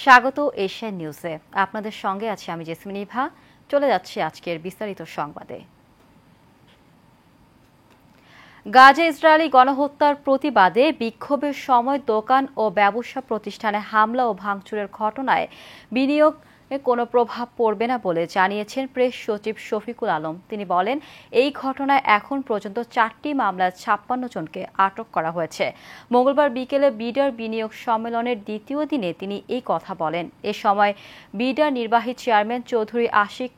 স্বাগত এশিয়ান নিউজে। আপনাদের সঙ্গে আছি আমি জেসমিন ইভা। চলে যাচ্ছি আজকের বিস্তারিত সংবাদে। গাজা ইসরায়েলি গণহত্যার প্রতিবাদে বিক্ষোভের সময় দোকান ও ব্যবসা প্রতিষ্ঠানে হামলা ও ভাঙচুরের ঘটনায় বিনিয়োগ কোনো প্রভাব পড়বে না বলে জানিয়েছেন প্রেস সচিব শফিকুল আলম। তিনি বলেন, এই ঘটনায় এখন পর্যন্ত 4টি মামলায় 56 জনকে আটক করা হয়েছে। মঙ্গলবার বিকেলে বিডার বিনিয়োগ সম্মেলনের দ্বিতীয় দিনে তিনি এই কথা বলেন। এ সময় বিডার নির্বাহী চেয়ারম্যান চৌধুরী আশিক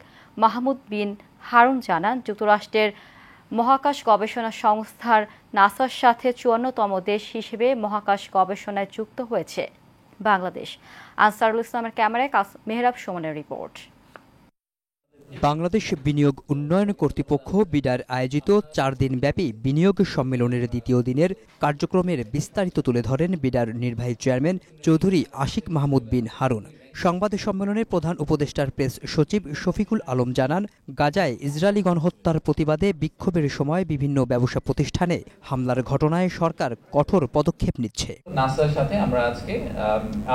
মাহমুদ বিন হারুন জানান, যুক্তরাষ্ট্রের মহাকাশ গবেষণা সংস্থার নাসার সাথে 54তম দেশ হিসেবে মহাকাশ গবেষণায় যুক্ত হয়েছে বাংলাদেশ। আনসারুল ইসলামের ক্যামেরায় মেহরাব সুমনের রিপোর্ট। বাংলাদেশ বিনিয়োগ উন্নয়ন কর্তৃপক্ষ বিডার আয়োজিত 4 দিনব্যাপী বিনিয়োগ সম্মেলনের দ্বিতীয় দিনের কার্যক্রমের বিস্তারিত তুলে ধরেন বিডার নির্বাহী চেয়ারম্যান চৌধুরী আশিক মাহমুদ বিন হারুন। সংবাদ সম্মেলনে প্রধান উপদেষ্টার প্রেস সচিব শফিকুল আলম জানান, গাজায় ইসরায়েলি গণহত্যার প্রতিবাদে বিক্ষোভের সময় বিভিন্ন ব্যবসা প্রতিষ্ঠানে হামলার ঘটনায় সরকার কঠোর পদক্ষেপ নিচ্ছে। নাসার সাথে আমরা আজকে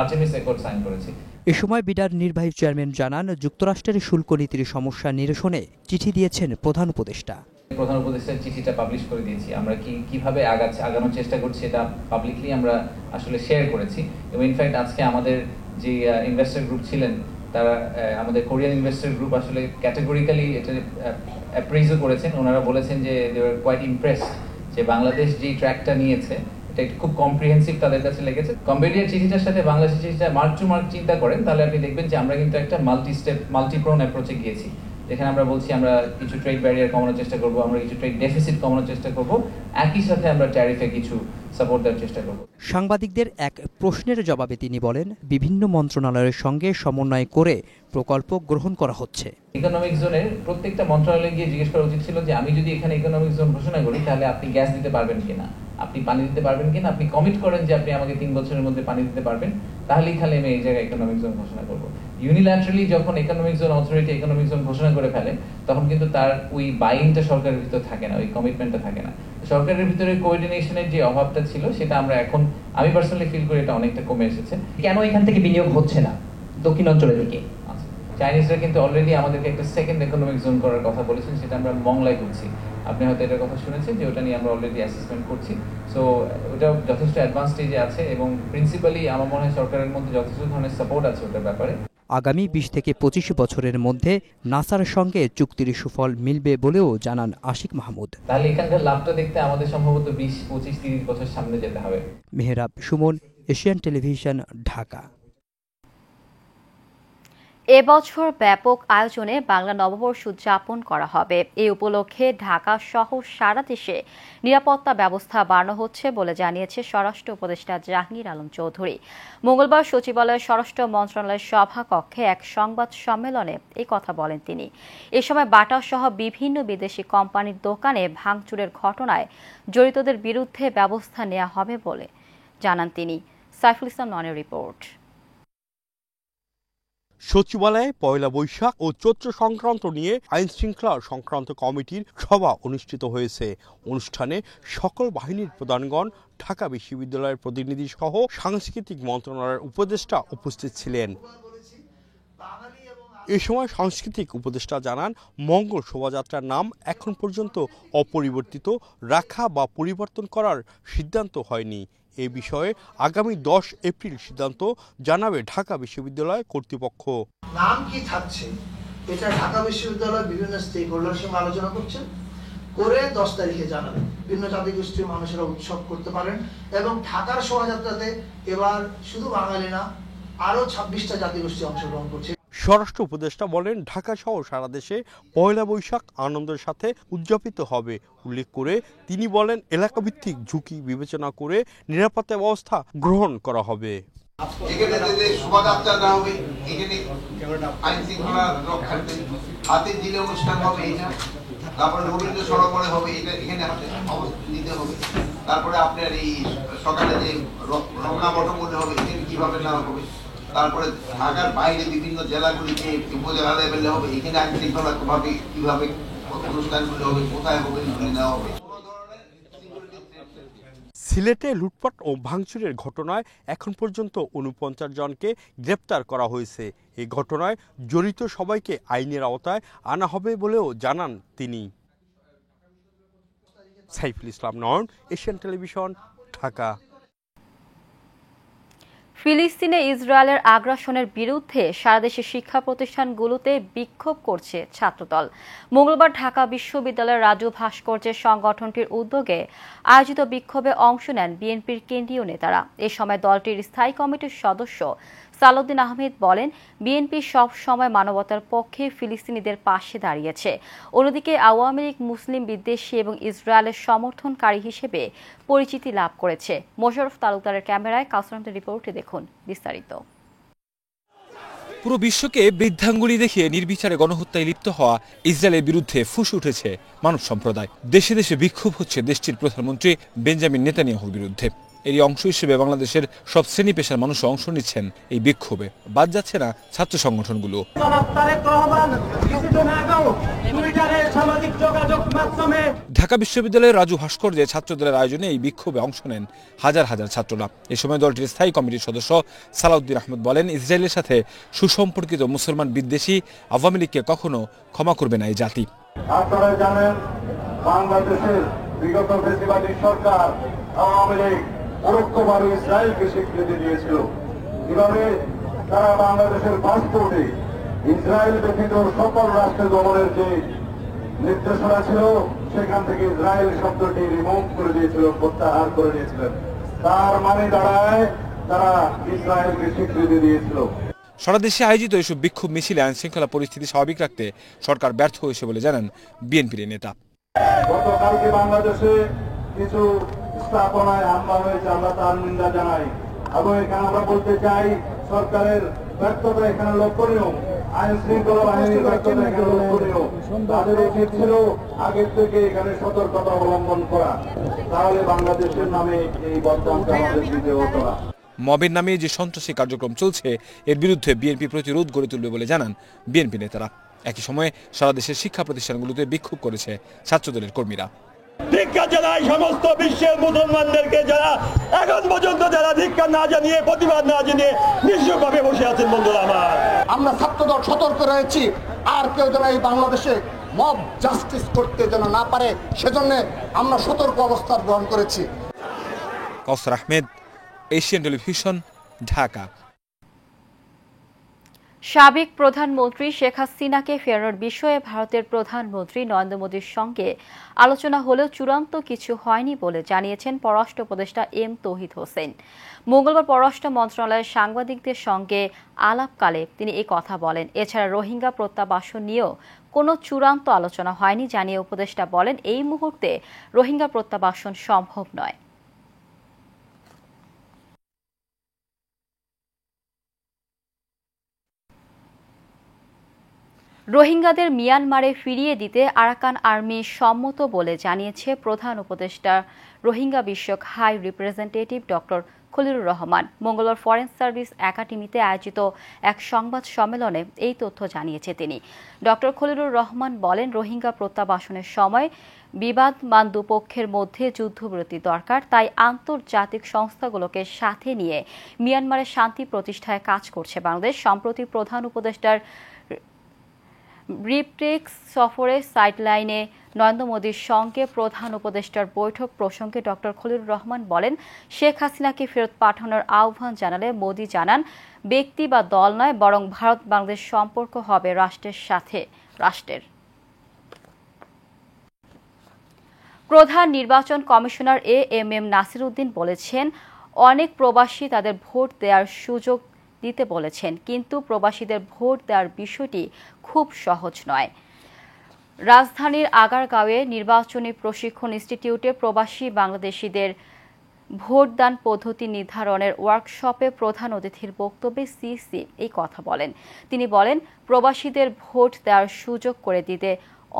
আর্টেমিস অ্যাকর্ড সাইন করেছি। এ সময় বিডার নির্বাহী চেয়ারম্যান জানান, যুক্তরাষ্ট্রের শুল্ক নীতির সমস্যা নিরসনে চিঠি দিয়েছেন প্রধান উপদেষ্টা। প্রধান উপদেষ্টার চিঠিটা পাবলিশ করে দিয়েছি। আমরা কিভাবে আগানোর চেষ্টা করছি এটা পাবলিকলি আমরা আসলে শেয়ার করেছি। এবং ইনফ্যাক্ট আজকে আমাদের যে ইনভেস্টর গ্রুপ ছিলেন, তারা আমাদের কোরিয়ান ইনভেস্টর গ্রুপ আসলে ক্যাটেগরিক্যালি এটা অ্যাপ্রেজও করেছেন। ওনারা বলেছেন যে দে ওয়ার কোয়াইট ইমপ্রেসড যে বাংলাদেশ যে ট্র্যাকটা নিয়েছে এটা খুব কম্প্রিহেন্সিভ তাদের কাছে লেগেছে। কম্বোডিয়ার চিঠিটার সাথে বাংলাদেশের চিঠিটা মার্ক টু মার্ক চিন্তা করেন, তাহলে আপনি দেখবেন যে আমরা কিন্তু একটা মাল্টিপ্রন অ্যাপ্রোচে গিয়েছি, যেখানে আমরা বলছি আমরা কিছু ট্রেড ব্যারিয়ার কমানোর চেষ্টা করব, আমরা কিছু ট্রেড ডেফিসিট কমানোর চেষ্টা করব, একই সাথে আমরা ট্যারিফে কিছু সাপোর্ট দেওয়ার চেষ্টা করব। সাংবাদিকদের এক প্রশ্নের জবাবে তিনি বলেন, বিভিন্ন মন্ত্রণালয়ের সঙ্গে সমন্বয় করে প্রকল্প গ্রহণ করা হচ্ছে। ইকোনমিক জোনের প্রত্যেকটা মন্ত্রণালয়ে গিয়ে জিজ্ঞেস করা উচিত ছিল যে আমি যদি এখানে ইকোনমিক জোন ঘোষণা করি তাহলে আপনি গ্যাস দিতে পারবেন কিনা, আপনি পানি দিতে পারবেন কিনা, আপনি কমিট করেন যে আপনি আমাকে 3 বছরের মধ্যে পানি দিতে পারবেন, তাহলেই খালি আমি এই জায়গায় ইকোনমিক জোন ঘোষণা করব। ইউনিল্যাটারালি যখন economic zone authority economic zone ঘোষণা করে ফেলে, তখন কিন্তু তার ওই বাইংটা সরকারের ভিতর থাকে না, ওই কমিটমেন্টটা থাকে না। সরকারের ভিতরে কোঅর্ডিনেশনের যে অভাবটা ছিল সেটা আমরা এখন, আমি পার্সোনালি ফিল করি এটা অনেকটা কমে এসেছে। কেন এখান থেকে বিনিয়োগ হচ্ছে না দক্ষিণ অঞ্চলের দিকে? চাইনিজরা কিন্তু অলরেডি আমাদেরকে একটা সেকেন্ড ইকোনমিক জোন করার কথা বলেছেন, সেটা আমরা মংলায় করছি। আপনি হয়তো এটার কথা শুনেছেন যে ওটা নিয়ে আমরা অলরেডি অ্যাসেসমেন্ট করছি। সো ওটা যথেষ্ট অ্যাডভান্স স্টেজে আছে এবং প্রিন্সিপালি আমার মনে হয় সরকারের মধ্যে যথেষ্ট ধরনের সাপোর্ট আছে ওটার ব্যাপারে। আগামী 20 থেকে 25 বছরের মধ্যে নাসার সঙ্গে চুক্তির সুফল মিলবে বলেও জানান আশিক মাহমুদ। তাহলে এখানকার লাভটা দেখতে আমাদের সম্ভবত 20, 25, 30 বছর সামনে যেতে হবে। Mehrab Suman, Asian television, Dhaka. এবছর ব্যাপক আয়োজনে বাংলা নববর্ষ উদযাপন করা হবে। এই উপলক্ষে ঢাকা সহ সারা দেশে নিরাপত্তা ব্যবস্থা বাড়ানো হচ্ছে বলে জানিয়েছে স্বরাষ্ট্র উপদেষ্টা জাহাঙ্গীর আলম চৌধুরী। মঙ্গলবার সচিবালয়ের স্বরাষ্ট্র মন্ত্রণালয়ের সভাকক্ষে এক সংবাদ সম্মেলনে এই কথা বলেন তিনি। এ সময় বাটা সহ বিভিন্ন বিদেশি কোম্পানির দোকানে ভাঙচুরের ঘটনায় জড়িতদের বিরুদ্ধে ব্যবস্থা নেওয়া হবে বলে জানান তিনি। সাইফুল ইসলাম ননের রিপোর্ট। সচিবালয়ে পয়লা বৈশাখ ও চৈত্র সংক্রান্ত নিয়ে আইন শৃঙ্খলা সংক্রান্ত কমিটির সভা অনুষ্ঠিত হয়েছে। অনুষ্ঠানে সকল বাহিনীর প্রধানগণ, ঢাকা বিশ্ববিদ্যালয়ের প্রতিনিধি সহ সাংস্কৃতিক মন্ত্রণালয়ের উপদেষ্টা উপস্থিত ছিলেন। এ সময় সাংস্কৃতিক উপদেষ্টা জানান, মঙ্গল শোভাযাত্রার নাম এখন পর্যন্ত অপরিবর্তিত রাখা বা পরিবর্তন করার সিদ্ধান্ত হয়নি। এ বিষয়ে আগামী 10 এপ্রিল সিদ্ধান্ত জানাবে ঢাকা বিশ্ববিদ্যালয় কর্তৃপক্ষ। নাম কি থাকছে এটা ঢাকা বিশ্ববিদ্যালয় বিভিন্ন স্টেক হোল্ডারের সঙ্গে আলোচনা করছেন, করে 10 তারিখে জানাবেন। বিভিন্ন জাতিগোষ্ঠীর মানুষেরা উৎসব করতে পারেন এবং ঢাকার শোভাযাত্রাতে এবার শুধু বাঙালি না, আরো 26টা জাতিগোষ্ঠী অংশগ্রহণ করছে। স্বরাষ্ট্র উপদেষ্টা বলেন, ঢাকা সহ সারা দেশে পয়লা বৈশাখ আনন্দের সাথে উদযাপিত হবে। উল্লেখ করে তিনি বলেন, এলাকাভিত্তিক ঝুঁকি বিবেচনা করে নিরাপত্তা ব্যবস্থা গ্রহণ করা হবে। শোভাযাত্রা হবে, এখানে আইন শৃঙ্খলা রক্ষার্থে হাতে দিলে অনুষ্ঠান হবে, তারপরে রবীন্দ্র সরোবরে হবে, এখানে অবস্থান নিতে হবে। তারপরে আপনার এই সকালে যে রমনা মঠমূল্য হবে, এখানে কিভাবে নেওয়া হবে। তারপরে ঢাকার বাইরে বিভিন্ন জেলাগুলিতে উপজেলা লেভেলে হবে, এখানে আইন শৃঙ্খলা কিভাবে অনুষ্ঠানগুলো হবে, কোথায় হবে, এগুলি নেওয়া হবে। সিলেটে লুটপাট ও ভাঙচুরের ঘটনায় এখন পর্যন্ত ৪৯ জনকে গ্রেপ্তার করা হয়েছে। এই ঘটনায় জড়িত সবাইকে আইনের আওতায় আনা হবে বলেও জানান তিনি। সাইফুল ইসলাম নয়ন, এশিয়ান টেলিভিশন, ঢাকা। ফিলিস্তিনে ইসরায়েলের আগ্রাসনের বিরুদ্ধে সারা দেশের শিক্ষা প্রতিষ্ঠানগুলোতে বিক্ষোভ করছে ছাত্রদল। মঙ্গলবার ঢাকা বিশ্ববিদ্যালয়ের রাজু ভাস্কর্যের সংগঠনটির উদ্যোগে আয়োজিত বিক্ষোভে অংশ নেন বিএনপির কেন্দ্রীয় নেতারা। এ সময় দলটির স্থায়ী কমিটির সদস্য সালাউদ্দিন আহমেদ বলেন, বিএনপি সব সময় মানবতার পক্ষে ফিলিস্তিনিদের পাশে দাঁড়িয়েছে। অন্যদিকে আওয়ামী লীগ মুসলিম বিদ্বেষী এবং ইসরায়েলের সমর্থনকারী হিসেবে পরিচিতি লাভ করেছে। মোশাররফ তালুকদারের ক্যামেরায় কাউসার রিপোর্টে দেখুন বিস্তারিত। পুরো বিশ্বকে বৃদ্ধাঙ্গুলি দেখিয়ে নির্বিচারে গণহত্যায় লিপ্ত হওয়া ইসরায়েলের বিরুদ্ধে ফুঁসে উঠেছে মানব সম্প্রদায়। দেশে দেশে বিক্ষোভ হচ্ছে দেশটির প্রধানমন্ত্রী বেঞ্জামিন নেতানিয়াহুর বিরুদ্ধে। এরই অংশ হিসেবে বাংলাদেশের সব শ্রেণী পেশার মানুষ অংশ নিচ্ছেন এই বিক্ষোভে। বাদ যাচ্ছে না ছাত্র সংগঠনগুলো। ঢাকা বিশ্ববিদ্যালয়ের রাজু ভাস্কর্যে ছাত্রদলের আয়োজনে এই বিক্ষোভে অংশ নেন হাজার হাজার ছাত্ররা। এ সময় দলটির স্থায়ী কমিটির সদস্য সালাউদ্দিন আহমেদ বলেন, ইসরায়েলের সাথে সুসম্পর্কিত মুসলমান বিদ্বেষী আওয়ামী লীগকে কখনো ক্ষমা করবে না এই জাতি। আপনারা জানেন, বাংলাদেশের বিগত ফ্যাসিবাদী সরকার আওয়ামী লীগ পরোক্ষভাবে ইসরায়েলকে স্বীকৃতি দিয়েছিল। কিভাবে তারা বাংলাদেশের পাসপোর্টে ইসরায়েল ব্যতীত সকল রাষ্ট্র গমনের যে নির্দেশনা ছিল সেখান থেকে ইসরায়েল শব্দটি রিমুভ করে দিয়েছিল, প্রত্যাহার করে দিয়েছিলেন। তার মানে দাঁড়ায় তারা ইসরায়েলকে স্বীকৃতি দিয়েছিল। সারা দেশে আয়োজিত এসব বিক্ষোভ মিছিলে আইন শৃঙ্খলা পরিস্থিতি স্বাভাবিক রাখতে সরকার ব্যর্থ হয়েছে বলে জানান বিএনপির নেতা। গতকালকে বাংলাদেশে কিছু স্থাপনায় হামলা হয়েছে, আমরা তার নিন্দা জানাই এবং এখানে আমরা বলতে চাই সরকারের ব্যর্থতা এখানে লক্ষণীয়, আইন শৃঙ্খলা বাহিনীর ব্যর্থতা এখানে লক্ষণীয়। তাদের উচিত ছিল আগের থেকে এখানে সতর্কতা অবলম্বন করা, তাহলে বাংলাদেশের নামে এই বদনামটা আমাদের দিতে হতো না। মবের নামে যে সন্ত্রাসী কার্যক্রম চলছে এর বিরুদ্ধে বিএনপি প্রতিরোধ গড়ে তুলবে বলে জানান বিএনপি নেতারা। একই সময়ে সারা দেশের শিক্ষা প্রতিষ্ঠানগুলোতে বিক্ষোভ করেছে ছাত্রদলের কর্মীরা। ধিক্কার জানাই সমস্ত বিশ্বের মুসলমানদেরকে যারা এখন পর্যন্ত যারা ধিক্কার না জানিয়ে প্রতিবাদ না জানিয়ে নিঃস্বভাবে বসে আছেন। বন্ধুরা আমার, আমরা ছাত্রদল সতর্ক রয়েছি, আর কেউ যেন এই বাংলাদেশে মব জাস্টিস করতে যেন না পারে, সেজন্য আমরা সতর্ক অবস্থা গ্রহণ করেছি। কাউসার আহমেদ, এশিয়ান টেলিভিশন, ঢাকা। সাবেক প্রধানমন্ত্রী শেখ হাসিনাকে ফেরানোর বিষয়ে ভারতের প্রধানমন্ত্রী নরেন্দ্র মোদীর সঙ্গে আলোচনা হলেও চূড়ান্ত কিছু হয়নি বলে জানিয়েছেন পররাষ্ট্র উপদেষ্টা এম তৌহিদ হোসেন। মঙ্গলবার পররাষ্ট্র মন্ত্রণালয়ের সাংবাদিকদের সঙ্গে আলাপকালে তিনি এই কথা বলেন। এছাড়া রোহিঙ্গা প্রত্যাবাসন নিয়েও কোনো চূড়ান্ত আলোচনা হয়নি জানিয়ে উপদেষ্টা বলেন, এই মুহূর্তে রোহিঙ্গা প্রত্যাবাসন সম্ভব নয়। রোহিঙ্গাদের মিয়ানমারে ফিরিয়ে দিতে আরাকান আর্মি সম্মত বলে জানিয়েছে প্রধান উপদেষ্টা রোহিঙ্গা বিষয়ক high representative doctor Khalilur Rahman. মঙ্গলবার ফরেন সার্ভিস একাডেমিতে আয়োজিত এক সংবাদ সম্মেলনে এই তথ্য জানিয়েছে তিনি। ডক্টর খলিলুর রহমান বলেন, রোহিঙ্গা প্রত্যাবাসনের সময় বিবাদমান দুপক্ষের মধ্যে যুদ্ধবিরতি দরকার, তাই আন্তর্জাতিক সংস্থাগুলোকে সাথে নিয়ে মিয়ানমারে শান্তি প্রতিষ্ঠায় কাজ করছে বাংলাদেশ। সম্প্রতি প্রধান উপদেষ্টার ব্রিফটেক্স সফরে সাইডলাইনে নরেন্দ্র মোদীর সঙ্গে প্রধান উপদেষ্টার বৈঠক প্রসঙ্গে ডক্টর খলিলুর রহমান বলেন, শেখ হাসিনাকে ফেরত পাঠানোর আহ্বান জানালে মোদী জানান, ব্যক্তি বা দল নয়, বরং ভারত বাংলাদেশ সম্পর্ক হবে রাষ্ট্রের সাথে রাষ্ট্রের। প্রধান নির্বাচন কমিশনার এএমএম নাসির উদ্দিন বলেছেন, অনেক প্রবাসী তাদের ভোট দেওয়ার সুযোগ দিতে বলেছেন, কিন্তু প্রবাসীদের ভোট দেওয়ার বিষয়টি খুব সহজ নয়। রাজধানীর আগারগাঁওয়ে নির্বাচনী প্রশিক্ষণ ইনস্টিটিউটে প্রবাসী বাংলাদেশিদের ভোটদান পদ্ধতি নির্ধারণের ওয়ার্কশপে প্রধান অতিথির বক্তব্যে সিসি এই কথা বলেন। তিনি বলেন, প্রবাসীদের ভোট দেওয়ার সুযোগ করে দিতে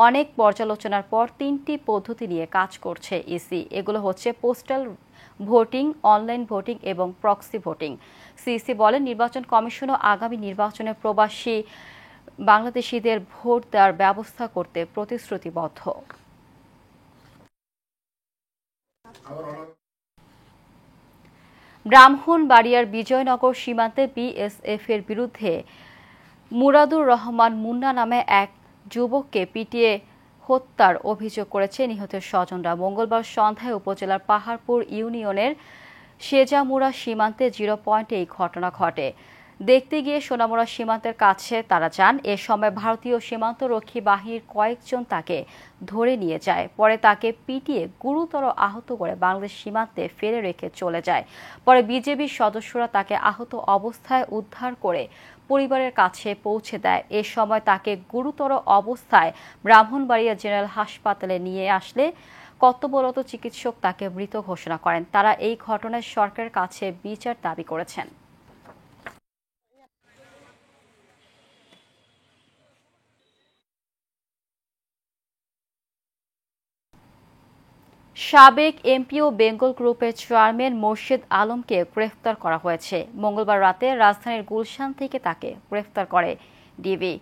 অনেক পর্যালোচনার পর 3টি পদ্ধতি নিয়ে কাজ করছে ইসি। এগুলো হচ্ছে পোস্টাল ভোটিং, অনলাইন ভোটিং এবং প্রক্সি ভোটিং। সিসি বলেন, নির্বাচন কমিশনও আগামী নির্বাচনে প্রবাসী বাংলাদেশিদের ভোট দেওয়ার ব্যবস্থা করতে প্রতিশ্রুতিবদ্ধ। ব্রাহ্মণবাড়িয়ার বিজয়নগর সীমান্তে বিএসএফ এর বিরুদ্ধে মুরাদুর রহমান মুন্না নামে এক যুবককে পিটিয়ে হত্যার অভিযোগ করেছে নিহতের স্বজনরা। মঙ্গলবার সন্ধ্যায় উপজেলার পাহাড়পুর ইউনিয়নের সেজামুড়া সীমান্তে 0 পয়েন্টে এই ঘটনা ঘটে। দেখতে গিয়ে সোনামুড়া সীমান্তের কাছে তারা যান। এ সময় ভারতীয় সীমান্তরক্ষী বাহিনীর কয়েকজন তাকে ধরে নিয়ে যায়। পরে তাকে পিটিয়ে গুরুতর আহত করে বাংলাদেশ সীমান্তে ফেলে রেখে চলে যায়। পরে বিজেপির সদস্যরা তাকে আহত অবস্থায় উদ্ধার করে পরিবারের কাছে পৌঁছে দেয়। এ সময় তাকে গুরুতর অবস্থায় ব্রাহ্মণবাড়িয়া জেনারেল হাসপাতালে নিয়ে আসলে কর্তব্যরত চিকিৎসক তাকে মৃত ঘোষণা করেন। তারা এই ঘটনায় সরকারের কাছে বিচার দাবি করেছেন। সাবেক এমপি ও বেঙ্গল গ্রুপের চেয়ারম্যান মোর্শেদ আলমকে গ্রেফতার করা হয়েছে। মঙ্গলবার রাতে রাজধানীর গুলশান থেকে তাকে গ্রেফতার করে ডিবি।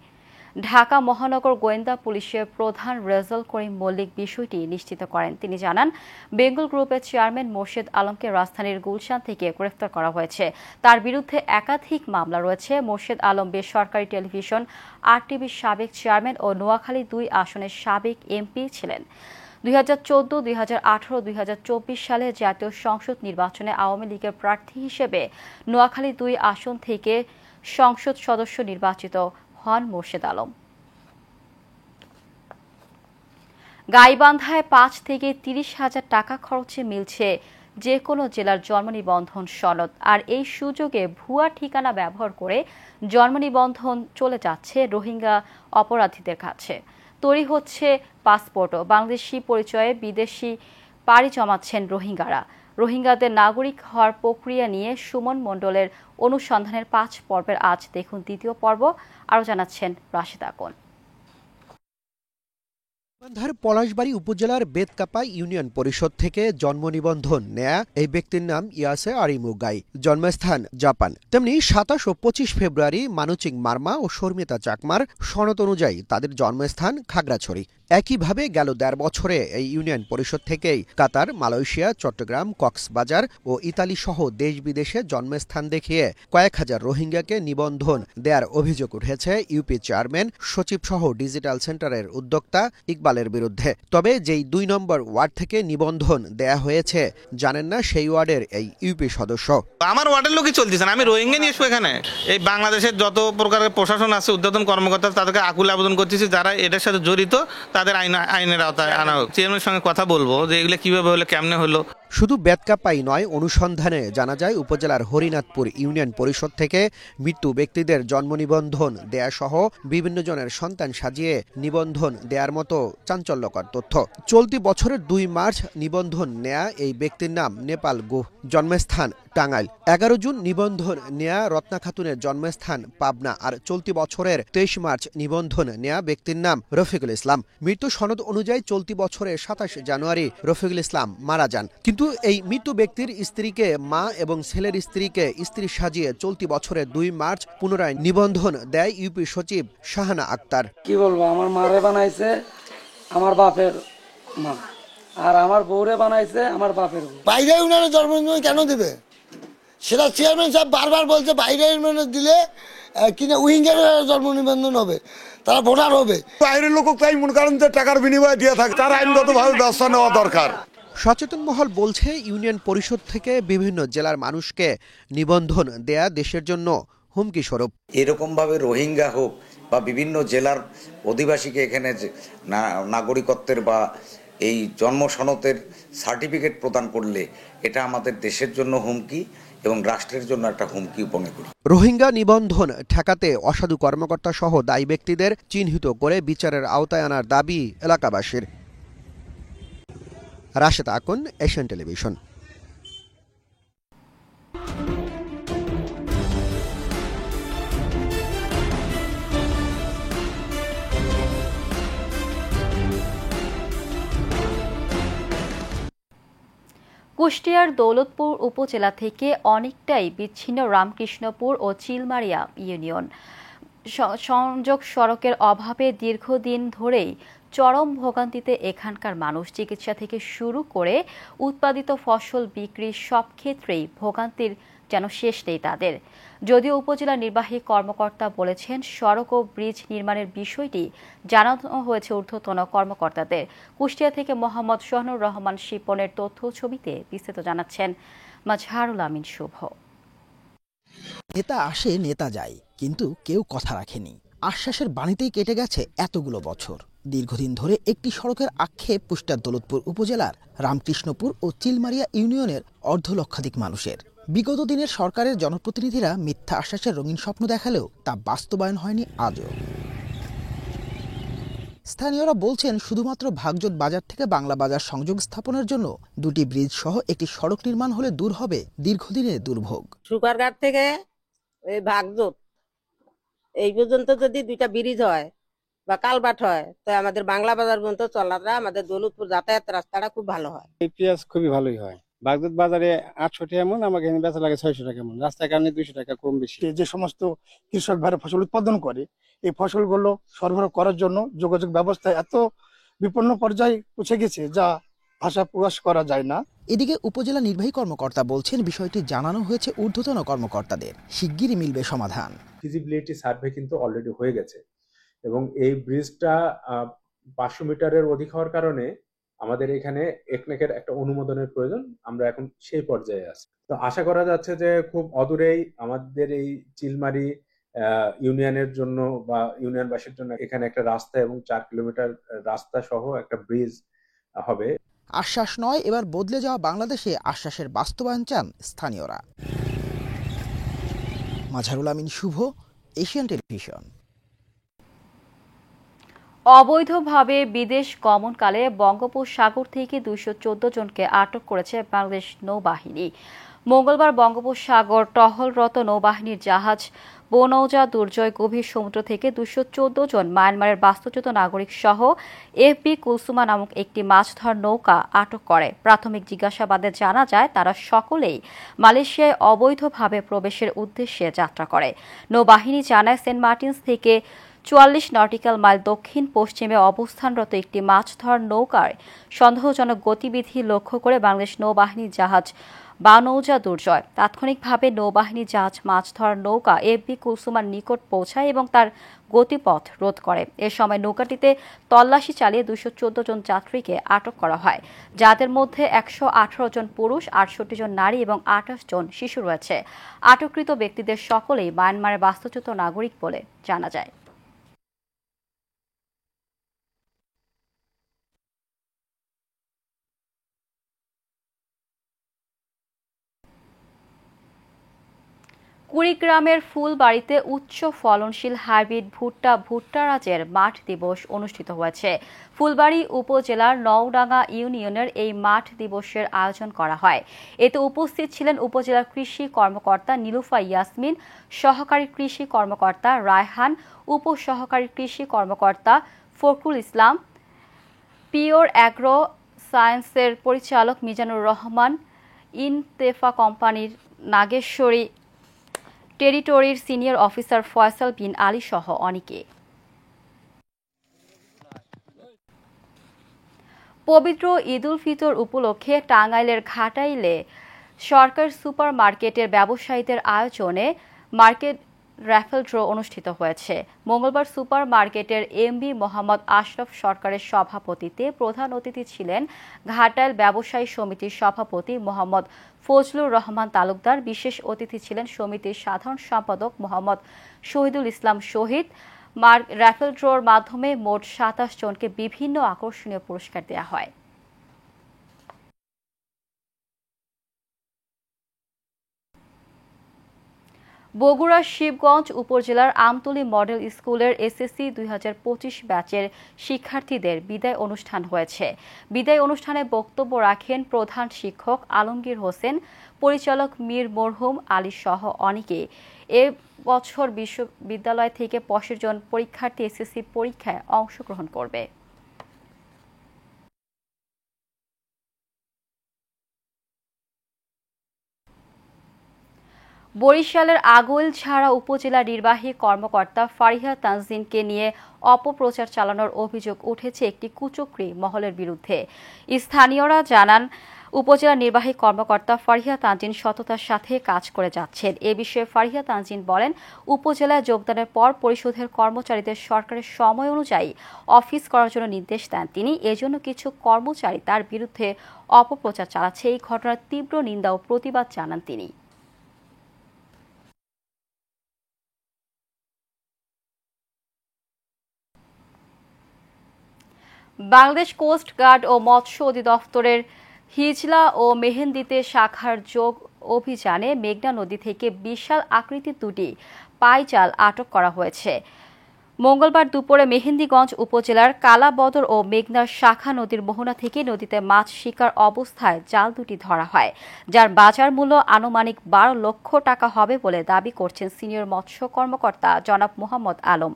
ঢাকা মহানগর গোয়েন্দা পুলিশের প্রধান রেজাল করিম মল্লিক বিষয়টি নিশ্চিত করেন। তিনি জানান, বেঙ্গল গ্রুপের চেয়ারম্যান মোর্শেদ আলমকে রাজধানীর গুলশান থেকে গ্রেফতার করা হয়েছে। তার বিরুদ্ধে একাধিক মামলা রয়েছে। মোর্শেদ আলম বেসরকারি টেলিভিশন আরটিভির সাবেক চেয়ারম্যান ও নোয়াখালী 2 আসনের সাবেক এমপি ছিলেন। 2014, 2018, 2024 সালে জাতীয় সংসদ নির্বাচনে আওয়ামী লীগের প্রার্থী হিসেবে নোয়াখালী 2 আসন থেকে সংসদ সদস্য নির্বাচিত হন মোর্শেদ আলম। গাইবান্ধায় 5 থেকে 30,000 টাকা খরচে মিলছে যে কোনো জেলার জন্ম নিবন্ধন সনদ। আর এই সুযোগে ভুয়া ঠিকানা ব্যবহার করে জন্ম নিবন্ধন চলে যাচ্ছে রোহিঙ্গা অপরাধীদের কাছে। তৈরি হচ্ছে পাসপোর্টও। বাংলাদেশি পরিচয়ে বিদেশি পাড়ি জমাচ্ছেন রোহিঙ্গারা। রোহিঙ্গাদের নাগরিক হওয়ার প্রক্রিয়া নিয়ে সুমন মণ্ডলের অনুসন্ধানের 5 পর্বের আজ দেখুন 2য় পর্ব। আরও জানাচ্ছেন রাশেদ আকন। গাইবান্ধার পলাশবাড়ী উপজেলার বেতকাপা ইউনিয়ন পরিষদ থেকে জন্ম নিবন্ধন নেয়া এই ব্যক্তির নাম ইয়াসে আরিমুগাই। জন্মস্থান জাপান। তেমনি 27 ও 25 ফেব্রুয়ারি মানুচিং মার্মা ও শর্মিতা চাকমার সনদ অনুযায়ী তাদের জন্মস্থান খাগড়াছড়ি। একইভাবে গেল 1.5 বছরে এই ইউনিয়ন পরিষদ থেকেই কাতার, মালয়েশিয়া, চট্টগ্রাম, কক্সবাজার ও ইতালি সহ দেশ বিদেশে জন্মস্থান দেখিয়ে কয়েক হাজার রোহিঙ্গাকে নিবন্ধন দেওয়ার অভিযোগ উঠেছে ইউপি চেয়ারম্যান, সচিব সহ ডিজিটাল সেন্টারের উদ্যোক্তা ইকবালের বিরুদ্ধে। তবে যেই 2 নম্বর ওয়ার্ড থেকে নিবন্ধন দেয়া হয়েছে জানেন না সেই ওয়ার্ডের এই ইউপি সদস্য। আমার ওয়ার্ডের লোকই চলতেছে না, আমি রোহিঙ্গা নিয়ে এসবো এখানে। এই বাংলাদেশের যত প্রকারের প্রশাসন আছে, উদ্বোধন কর্মকর্তা, তাদেরকে আকুল আবেদন করতেছি যারা এটার সাথে জড়িত তাদের আইনের আওতায় আনা হোক। চেয়ারম্যানের সঙ্গে কথা বলবো যে এগুলো কিভাবে হলো, কেমনে হলো। শুধু বেতকাপাই নয়, অনুসন্ধানে জানা যায় উপজেলার হরিনাথপুর ইউনিয়ন পরিষদ থেকে মৃত্যু ব্যক্তিদের জন্ম নিবন্ধন দেয়া সহ বিভিন্ন জনের সন্তান সাজিয়ে নিবন্ধন দেওয়ার মতো চাঞ্চল্যকর তথ্য। চলতি বছরের 2 মার্চ নিবন্ধন নেয়া এই ব্যক্তির নাম নেপাল গুহ, জন্মস্থান টাঙ্গাইল। 11 জুন নিবন্ধন নেয়া রত্না খাতুনের জন্মস্থান পাবনা। আর চলতি বছরের 23 মার্চ নিবন্ধন নেয়া ব্যক্তির নাম রফিকুল ইসলাম। মৃত্যু সনদ অনুযায়ী চলতি বছরের 27 জানুয়ারি রফিকুল ইসলাম মারা যান। কিন্তু এই মৃত ব্যক্তির স্ত্রীকে মা এবং ছেলের স্ত্রীকে স্ত্রী সাজিয়ে চলতি বছরের 2 মার্চ পুনরায় নিবন্ধন দেয় ইউপি সচিব শাহানা আক্তার। কি বলবো, আমার মারে বানাইছে আমার বাপের মা, আর আমার বউরে বানাইছে আমার বাপের বউ। বাইরে ইউনিয়নে জন্ম নিবন্ধন কেন দেবে? সেটা চেয়ারম্যান সাহেব বারবার বলছে বাইরে ইউনিয়নে দিলে কিনা উইঙ্গের জন্ম নিবন্ধন হবে, তারা ভোটার হবে। বাইরের লোক তাই মনে করেন যে টাকার বিনিময়ে দিয়ে থাকে, তার আইনগতভাবে ব্যবস্থা নেওয়া দরকার। সচেতন মহল বলছে ইউনিয়ন পরিষদ থেকে বিভিন্ন জেলার মানুষকে নিবন্ধন দেয়া দেশের জন্য হুমকি স্বরূপ। এরকম ভাবে রোহিঙ্গা হোক বা বিভিন্ন জেলার অধিবাসীকে এখানে নাগরিকত্বের বা এই জন্ম সনদের সার্টিফিকেট প্রদান করলে এটা আমাদের দেশের জন্য হুমকি এবং রাষ্ট্রের জন্য একটা হুমকি মনে করি। রোহিঙ্গা নিবন্ধন ঠেকাতে অসাধু কর্মকর্তা সহ দায়ী ব্যক্তিদের চিহ্নিত করে বিচারের আওতায় আনার দাবি এলাকাবাসীর। Rashed Akon, Asian television. কুষ্টিয়ার দৌলতপুর উপজেলা থেকে অনেকটাই বিচ্ছিন্ন রামকৃষ্ণপুর ও চিলমারিয়া ইউনিয়ন। সংযোগ সড়কের অভাবে দীর্ঘদিন ধরেই চরম ভোগান্তিতে এখানকার মানুষ। চিকিৎসা থেকে শুরু করে উৎপাদিত ফসল বিক্রির সব ক্ষেত্রেই ভোগান্তির যেন শেষ নেই তাদের। যদিও উপজেলা নির্বাহী কর্মকর্তা বলেছেন, সড়ক ও ব্রিজ নির্মাণের বিষয়টি জানানো হয়েছে ঊর্ধ্বতন কর্মকর্তাদের। কুষ্টিয়া থেকে মোহাম্মদ সোহানুর রহমান শিপনের তথ্য ছবিতে বিস্তারিত জানাচ্ছেন মাজহারুল আমিন শুভ। নেতা আসে নেতা যায়, কিন্তু কেউ কথা রাখেনি। আশ্বাসের বাণীতেই কেটে গেছে এতগুলো বছর। দীর্ঘদিন ধরে একটি সড়কের আক্ষেপ কুষ্টিয়ার দৌলতপুর উপজেলার রামকৃষ্ণপুর ও চিলমারিয়া ইউনিয়নের অর্ধলক্ষাধিক মানুষের। বিগত দিনের সরকারের জনপ্রতিনিধিরা মিথ্যা আশ্বাসের রঙিন স্বপ্ন দেখালেও তা বাস্তবায়ন হয়নি আজও। স্থানীয়রা বলছেন, শুধুমাত্র ভাগজোট বাজার থেকে বাংলা বাজার সংযোগ স্থাপনের জন্য 2টি ব্রিজ সহ একটি সড়ক নির্মাণ হলে দূর হবে দীর্ঘদিনের দুর্ভোগ। সুপারঘাট থেকে এই ভাগজোট এই পর্যন্ত যদি 2টা ব্রিজ হয় বা কালভার্ট হয়, তো আমাদের বাংলা বাজার পর্যন্ত চলাটা, আমাদের দৌলতপুর যাতায়াত রাস্তাটা খুব ভালো হয়। এই পেঁয়াজ খুবই ভালোই হয়। বাগদত বাজারে 800 টাকা এমন, আমাকে এখানে বেচা লাগে 600 টাকা এমন। রাস্তার কারণে 200 টাকা কম বেশি। যে সমস্ত কৃষক ভাইরা ফসল উৎপাদন করে, এই ফসলগুলো সরবরাহ করার জন্য যোগাযোগ ব্যবস্থা এত বিপন্ন পর্যায়ে পৌঁছে গেছে যা ভাষা প্রকাশ করা যায় না। এদিকে উপজেলা নির্বাহী কর্মকর্তা বলছেন, বিষয়টি জানানো হয়েছে ঊর্ধ্বতন কর্মকর্তাদের, শিগগিরই মিলবে সমাধান। ফিজিবিলিটি সার্ভে কিন্তু অলরেডি হয়ে গেছে এবং এই ব্রিজটা 500 মিটারের অধিক হওয়ার কারণে আমাদের এখানে একনেকের একটা অনুমোদনের প্রয়োজন। আমরা এখন সেই পর্যায়ে আছি। তো আশা করা যাচ্ছে যে খুব অদূরেই আমাদের এই চিলমারি ইউনিয়নের জন্য বা ইউনিয়নবাসীর জন্য এখানে একটা রাস্তা এবং 4 কিলোমিটার রাস্তা সহ একটা ব্রিজ হবে। আশ্বাস নয়, এবার বদলে যাওয়া বাংলাদেশে আশ্বাসের বাস্তবায়ন চান স্থানীয়রা। মাজহারুল আমিন শুভ, এশিয়ান টেলিভিশন। অবৈধভাবে বিদেশ গমনকালে বঙ্গোপসাগর থেকে 214 জনকে আটক করেছে বাংলাদেশ নৌবাহিনী। মঙ্গলবার বঙ্গোপসাগর টহলরত নৌবাহিনীর জাহাজ বনৌজা দুর্জয় গভীর সমুদ্র থেকে 214 জন মায়ানমারের বাস্তুচ্যুত নাগরিক সহ এফবি কুলসুমা নামক একটি মাছ ধরার নৌকা আটক করে। প্রাথমিক জিজ্ঞাসাবাদে জানা যায়, তারা সকলেই মালয়েশিয়ায় অবৈধভাবে প্রবেশের উদ্দেশ্যে যাত্রা করে। নৌবাহিনী জানায়, সেন্ট মার্টিনস থেকে 44 নটিক্যাল মাইল দক্ষিণ পশ্চিমে অবস্থানরত একটি মাছ ধরার নৌকার সন্দেহজনক গতিবিধি লক্ষ্য করে বাংলাদেশ নৌবাহিনীর জাহাজ বানৌজা দুর্জয় তাৎক্ষণিকভাবে নৌবাহিনী জাহাজ মাছ ধরার নৌকা এফবি কুলসুমার নিকট পৌঁছায় এবং তার গতিপথ রোধ করে। এ সময় নৌকাটিতে তল্লাশি চালিয়ে 214 জন যাত্রীকে আটক করা হয়, যাদের মধ্যে 118 জন পুরুষ, 68 জন নারী এবং 28 জন শিশু রয়েছে। আটককৃত ব্যক্তিদের সকলেই মায়ানমারের বাস্তুচ্যুত নাগরিক বলে জানা যায়। কুড়িগ্রামের ফুলবাড়িতে উচ্চ ফলনশীল হাইব্রিড ভুট্টারাজের মাঠ দিবস অনুষ্ঠিত হয়েছে। ফুলবাড়ি উপজেলার নওডাঙ্গা ইউনিয়নের এই মাঠ দিবসের আয়োজন করা হয়। এতে উপস্থিত ছিলেন উপজেলার কৃষি কর্মকর্তা নীলুফা ইয়াসমিন, সহকারী কৃষি কর্মকর্তা রায়হান, উপসহকারী কৃষি কর্মকর্তা ফখরুল ইসলাম, পিওর অ্যাগ্রো সায়েন্সের পরিচালক মিজানুর রহমান, ইনতেফা কোম্পানির নাগেশ্বরী টেরিটরির সিনিয়র অফিসার ফয়সাল বিন আলী সহ অনেকে। পবিত্র ঈদুল ফিতর উপলক্ষে টাঙ্গাইলের ঘাটাইলে সরকার সুপার মার্কেটের ব্যবসায়ীদের আয়োজনে মার্কেট র্যাফেল ড্র অনুষ্ঠিত হয়েছে। মঙ্গলবার সুপার মার্কেটের এমডি মোহাম্মদ আশরাফ সরকারের সভাপতিত্বে প্রধান অতিথি ছিলেন ঘাটাইল ব্যবসায়ী সমিতির সভাপতি মোহাম্মদ ফজলুর রহমান তালুকদার। বিশেষ অতিথি ছিলেন সমিতির সাধারণ সম্পাদক মোহাম্মদ শহীদুল ইসলাম শহীদ। র্যাফেল ড্রর মাধ্যমে মোট 27 জনকে বিভিন্ন আকর্ষণীয় পুরস্কার দেওয়া হয়। বগুড়ার শিবগঞ্জ উপজেলার আমতলী মডেল স্কুলের এসএসসি 2025 ব্যাচের শিক্ষার্থীদের বিদায় অনুষ্ঠান হয়েছে। বিদায় অনুষ্ঠানে বক্তব্য রাখেন প্রধান শিক্ষক আলমগীর হোসেন, পরিচালক মীর মরহুম আলী সহ অনেকে। এ বছর বিশ্ববিদ্যালয় থেকে 65 জন পরীক্ষার্থী এসএসসি পরীক্ষায় অংশগ্রহণ করবে। বরিশালের আগৈলঝাড়া উপজেলা নির্বাহী কর্মকর্তা ফারিহা তানজিনকে নিয়ে অপপ্রচার চালানোর অভিযোগ উঠেছে একটি কুচক্রী মহলের বিরুদ্ধে। স্থানীয়রা জানান, উপজেলা নির্বাহী কর্মকর্তা ফারিহা তানজিন সততার সাথে কাজ করে যাচ্ছেন। এ বিষয়ে ফারিহা তানজিন বলেন, উপজেলায় যোগদানের পর পরিষদের কর্মচারীদের সরকারের সময় অনুযায়ী অফিস করার জন্য নির্দেশ দেন তিনি। এজন্য কিছু কর্মচারী তার বিরুদ্ধে অপপ্রচার চালাচ্ছে। এই ঘটনার তীব্র নিন্দা ও প্রতিবাদ জানান তিনি। বাংলাদেশ কোস্ট গার্ড ও মৎস্য অধিদপ্তরের হিজলা ও মেহেন্দিতে শাখার যোগ অভিযানে মেঘনা নদী থেকে বিশাল আকৃতির দুটি পাইজাল আটক করা হয়েছে। মঙ্গলবার দুপুরে মেহেন্দিগঞ্জ উপজেলার কালাবদর ও মেঘনার শাখা নদীর মোহনা থেকে নদীতে মাছ শিকার অবস্থায় জাল দুটি ধরা হয়, যার বাজার মূল্য আনুমানিক 12 লক্ষ টাকা হবে বলে দাবি করছেন সিনিয়র মৎস্য কর্মকর্তা জনাব মোহাম্মদ আলম।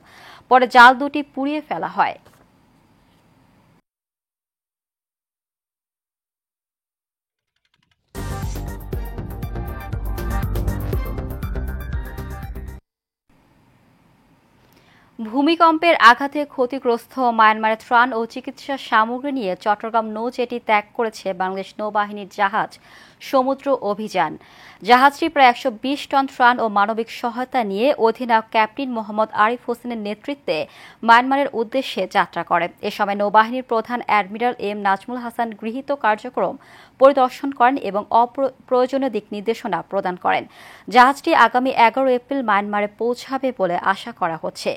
পরে জাল দুটি পুড়িয়ে ফেলা হয়। ভূমিকম্পের আঘাতে ক্ষতিগ্রস্ত মায়ানমারের ত্রাণ ও চিকিৎসা সামগ্রী নিয়ে চট্টগ্রাম নৌজেটি ত্যাগ করেছে বাংলাদেশ নৌবাহিনীর জাহাজ সমুদ্র অভিযান। জাহাজটি প্রায় 120 টন ত্রাণ ও মানবিক সহায়তা নিয়ে অধিনায়ক ক্যাপ্টেন মোহাম্মদ আরিফ হোসেনের নেতৃত্বে মায়ানমারের উদ্দেশ্যে যাত্রা করে। এ সময় নৌবাহিনীর প্রধান অ্যাডমিরাল এম নাজমুল হাসান গৃহীত কার্যক্রম পরিদর্শন করেন এবং প্রয়োজনীয় দিক নির্দেশনা প্রদান করেন। জাহাজটি আগামী 11 এপ্রিল মায়ানমারে পৌঁছাবে বলে আশা করা হচ্ছে।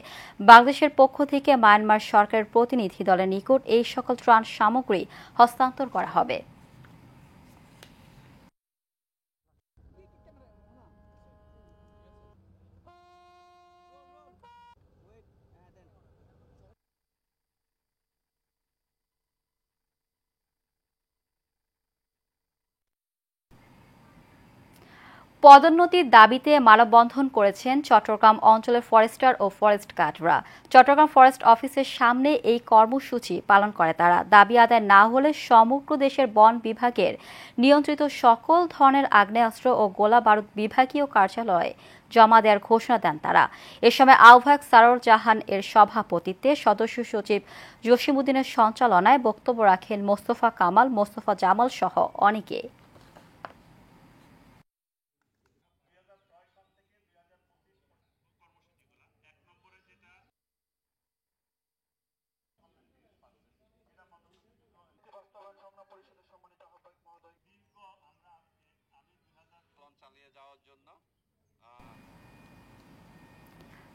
বাংলাদেশের পক্ষ থেকে মায়ানমার সরকারের প্রতিনিধি দলের নিকট এই সকল ত্রাণ সামগ্রী হস্তান্তর করা হবে। পদোন্নতির দাবিতে মানববন্ধন করেছেন চট্টগ্রাম অঞ্চলের ফরেস্টার ও ফরেস্ট গার্ডরা। চট্টগ্রাম ফরেস্ট অফিসের সামনে এই কর্মসূচি পালন করে তারা। দাবি আদায় না হলে সমগ্র দেশের বন বিভাগের নিয়ন্ত্রিত সকল ধরনের আগ্নেয়াস্ত্র ও গোলা বারুদ বিভাগীয় কার্যালয়ে জমা দেওয়ার ঘোষণা দেন তারা। এ সময় আহ্বায়ক সারোর জাহান এর সভাপতিত্বে সদস্য সচিব জসিমউদ্দিনের সঞ্চালনায় বক্তব্য রাখেন মোস্তফা কামাল, মোস্তফা জামাল সহ অনেকে।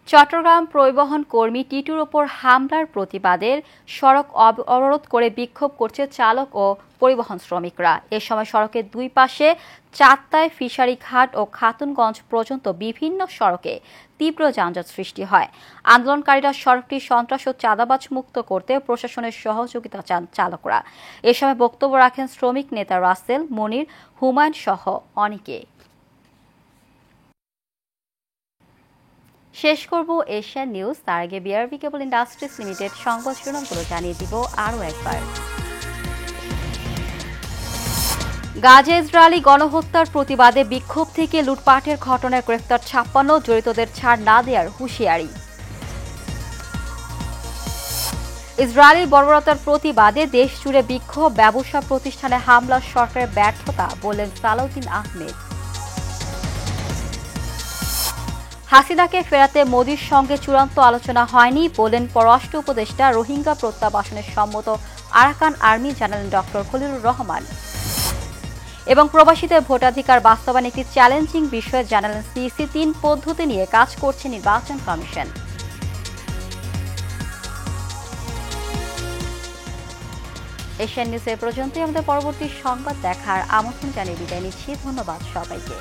চট্টগ্রাম পরিবহন কর্মী টিটুর ওপর হামলার প্রতিবাদের সড়ক অবরোধ করে বিক্ষোভ করছে চালক ও পরিবহন শ্রমিকরা। এ সময় সড়কের দুই পাশে চাঁদতায়, ফিশারি ঘাট ও খাতুনগঞ্জ পর্যন্ত বিভিন্ন সড়কে তীব্র যানজট সৃষ্টি হয়। আন্দোলনকারীরা সড়কটি সন্ত্রাস ও চাঁদাবাজ মুক্ত করতে প্রশাসনের সহযোগিতা চান চালকরা। এ সময় বক্তব্য রাখেন শ্রমিক নেতা রাসেল, মনির, হুমায়ুন সহ অনেকে। শেষ করব এশিয়ান নিউজ। তার আগে বিআরবি কেবল ইন্ডাস্ট্রিজ লিমিটেড সংবাদ শিরোনামগুলো জানিয়ে দিব আরও একবার। গাজা ইসরায়েলি গণহত্যার প্রতিবাদে বিক্ষোভ থেকে লুটপাটের ঘটনায় গ্রেফতার 56, জড়িতদের ছাড় না দেওয়ার হুঁশিয়ারি। ইসরায়েলি বর্বরতার প্রতিবাদে দেশ জুড়ে বিক্ষোভ, ব্যবসা প্রতিষ্ঠানে হামলা সরকারের ব্যর্থতা বললেন সালাউদ্দিন আহমেদ। হাসিনাকে ফেরাতে মোদির সঙ্গে চূড়ান্ত আলোচনা হয়নি বললেন পররাষ্ট্র উপদেষ্টা। রোহিঙ্গা প্রত্যাবাসনের সম্মত আরাকান আর্মি জানালেন ডক্টর খলিলুর রহমান। এবং প্রবাসীদের ভোটাধিকার বাস্তবায়ন একটি চ্যালেঞ্জিং বিষয় জানালেন সিইসি। 3 পদ্ধতি নিয়ে কাজ করছে নির্বাচন কমিশন। এশিয়ান নিউজ এ পর্যন্তই। আমাদের পরবর্তী সংবাদ দেখার আমন্ত্রণ জানিয়ে বিদায় নিচ্ছি। ধন্যবাদ সবাইকে।